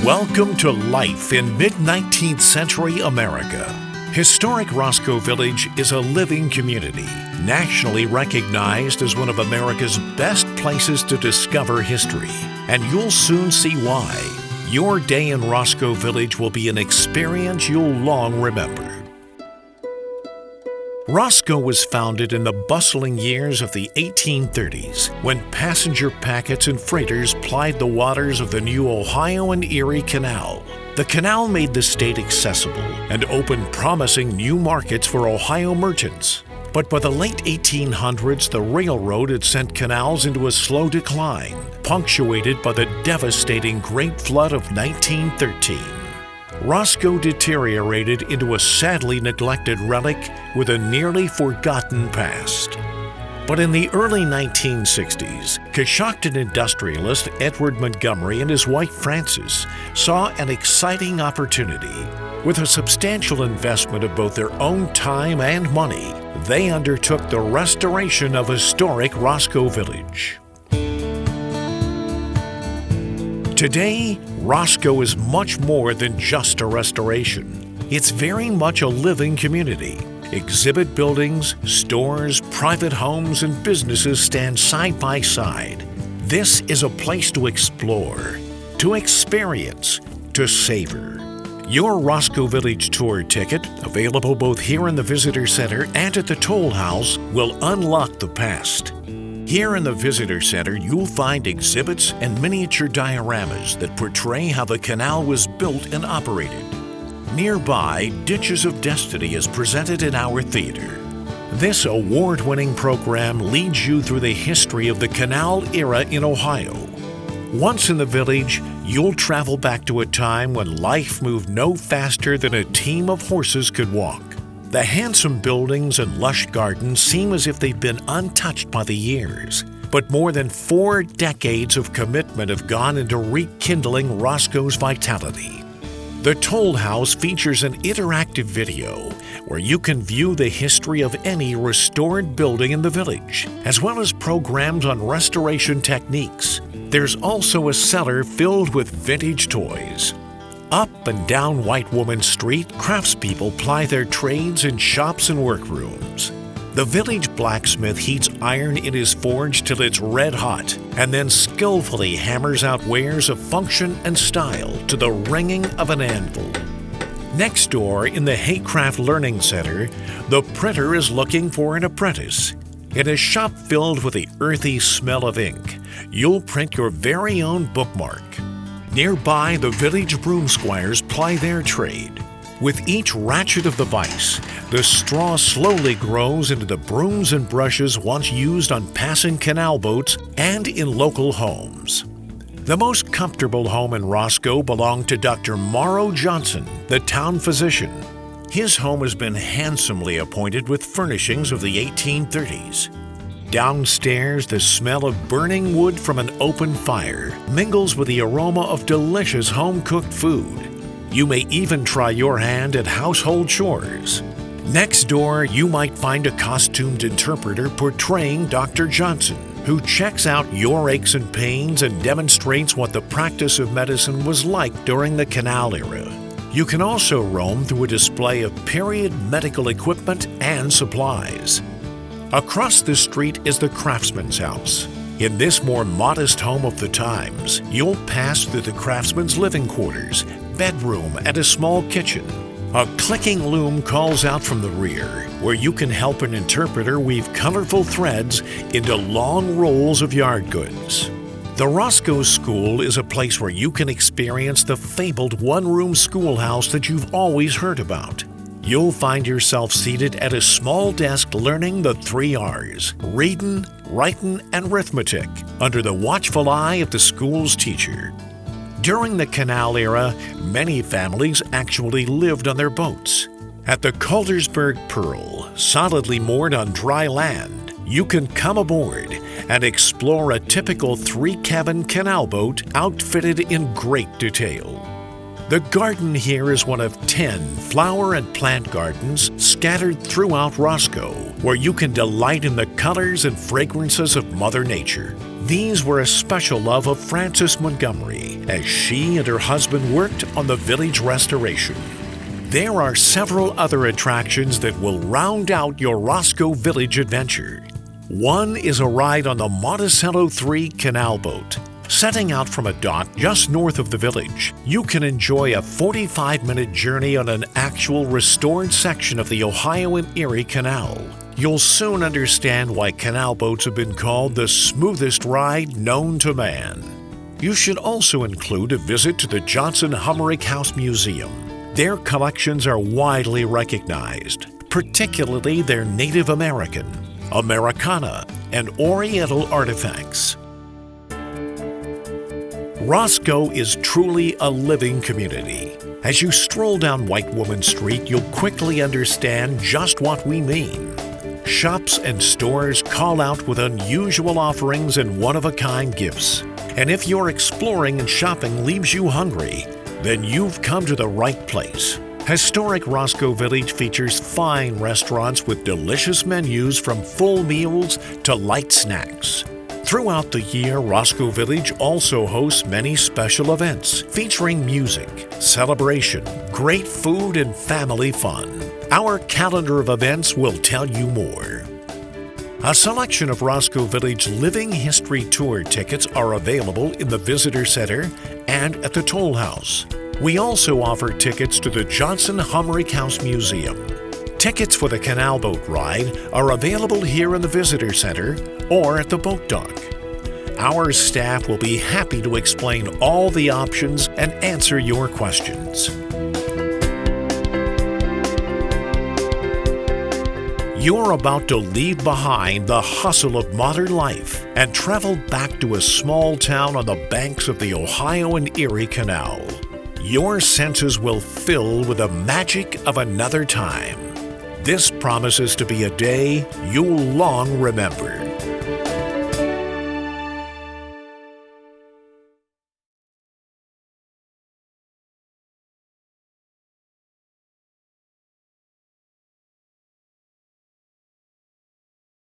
Welcome to life in mid-19th century America. Historic Roscoe Village is a living community, nationally recognized as one of America's best places to discover history. And you'll soon see why. Your day in Roscoe Village will be an experience you'll long remember. Roscoe was founded in the bustling years of the 1830s, when passenger packets and freighters plied the waters of the new Ohio and Erie Canal. The canal made the state accessible and opened promising new markets for Ohio merchants. But by the late 1800s, the railroad had sent canals into a slow decline, punctuated by the devastating Great Flood of 1913. Roscoe deteriorated into a sadly neglected relic with a nearly forgotten past. But in the early 1960s, Coshocton industrialist Edward Montgomery and his wife Frances saw an exciting opportunity. With a substantial investment of both their own time and money, they undertook the restoration of historic Roscoe Village. Today, Roscoe is much more than just a restoration. It's very much a living community. Exhibit buildings, stores, private homes, and businesses stand side by side. This is a place to explore, to experience, to savor. Your Roscoe Village tour ticket, available both here in the Visitor Center and at the Toll House, will unlock the past. Here in the Visitor Center, you'll find exhibits and miniature dioramas that portray how the canal was built and operated. Nearby, Ditches of Destiny is presented in our theater. This award-winning program leads you through the history of the canal era in Ohio. Once in the village, you'll travel back to a time when life moved no faster than a team of horses could walk. The handsome buildings and lush gardens seem as if they've been untouched by the years, but more than 4 decades of commitment have gone into rekindling Roscoe's vitality. The Toll House features an interactive video where you can view the history of any restored building in the village, as well as programs on restoration techniques. There's also a cellar filled with vintage toys. Up and down White Woman Street, craftspeople ply their trades in shops and workrooms. The village blacksmith heats iron in his forge till it's red hot, and then skillfully hammers out wares of function and style to the ringing of an anvil. Next door, in the Haycraft Learning Center, the printer is looking for an apprentice. In a shop filled with the earthy smell of ink, you'll print your very own bookmark. Nearby, the village broom squires ply their trade. With each ratchet of the vise, the straw slowly grows into the brooms and brushes once used on passing canal boats and in local homes. The most comfortable home in Roscoe belonged to Dr. Morrow Johnson, the town physician. His home has been handsomely appointed with furnishings of the 1830s. Downstairs, the smell of burning wood from an open fire mingles with the aroma of delicious home-cooked food. You may even try your hand at household chores. Next door, you might find a costumed interpreter portraying Dr. Johnson, who checks out your aches and pains and demonstrates what the practice of medicine was like during the canal era. You can also roam through a display of period medical equipment and supplies. Across the street is the craftsman's house. In this more modest home of the times, you'll pass through the craftsman's living quarters, bedroom, and a small kitchen. A clicking loom calls out from the rear, where you can help an interpreter weave colorful threads into long rolls of yard goods. The Roscoe School is a place where you can experience the fabled one-room schoolhouse that you've always heard about. You'll find yourself seated at a small desk learning the 3 R's, reading, writing, and arithmetic, under the watchful eye of the school's teacher. During the canal era, many families actually lived on their boats. At the Culdersburg Pearl, solidly moored on dry land, you can come aboard and explore a typical 3-cabin canal boat outfitted in great detail. The garden here is one of 10 flower and plant gardens scattered throughout Roscoe, where you can delight in the colors and fragrances of Mother Nature. These were a special love of Frances Montgomery as she and her husband worked on the village restoration. There are several other attractions that will round out your Roscoe Village adventure. One is a ride on the Monticello 3 canal boat. Setting out from a dock just north of the village, you can enjoy a 45-minute journey on an actual restored section of the Ohio and Erie Canal. You'll soon understand why canal boats have been called the smoothest ride known to man. You should also include a visit to the Johnson Humrick House Museum. Their collections are widely recognized, particularly their Native American, Americana, and Oriental artifacts. Roscoe is truly a living community. As you stroll down White Woman Street, you'll quickly understand just what we mean. Shops and stores call out with unusual offerings and one-of-a-kind gifts. And if your exploring and shopping leaves you hungry, then you've come to the right place. Historic Roscoe Village features fine restaurants with delicious menus from full meals to light snacks. Throughout the year, Roscoe Village also hosts many special events featuring music, celebration, great food, and family fun. Our calendar of events will tell you more. A selection of Roscoe Village Living History Tour tickets are available in the Visitor Center and at the Toll House. We also offer tickets to the Johnson Humrick House Museum. Tickets for the canal boat ride are available here in the Visitor Center or at the boat dock. Our staff will be happy to explain all the options and answer your questions. You're about to leave behind the hustle of modern life and travel back to a small town on the banks of the Ohio and Erie Canal. Your senses will fill with the magic of another time. This promises to be a day you'll long remember.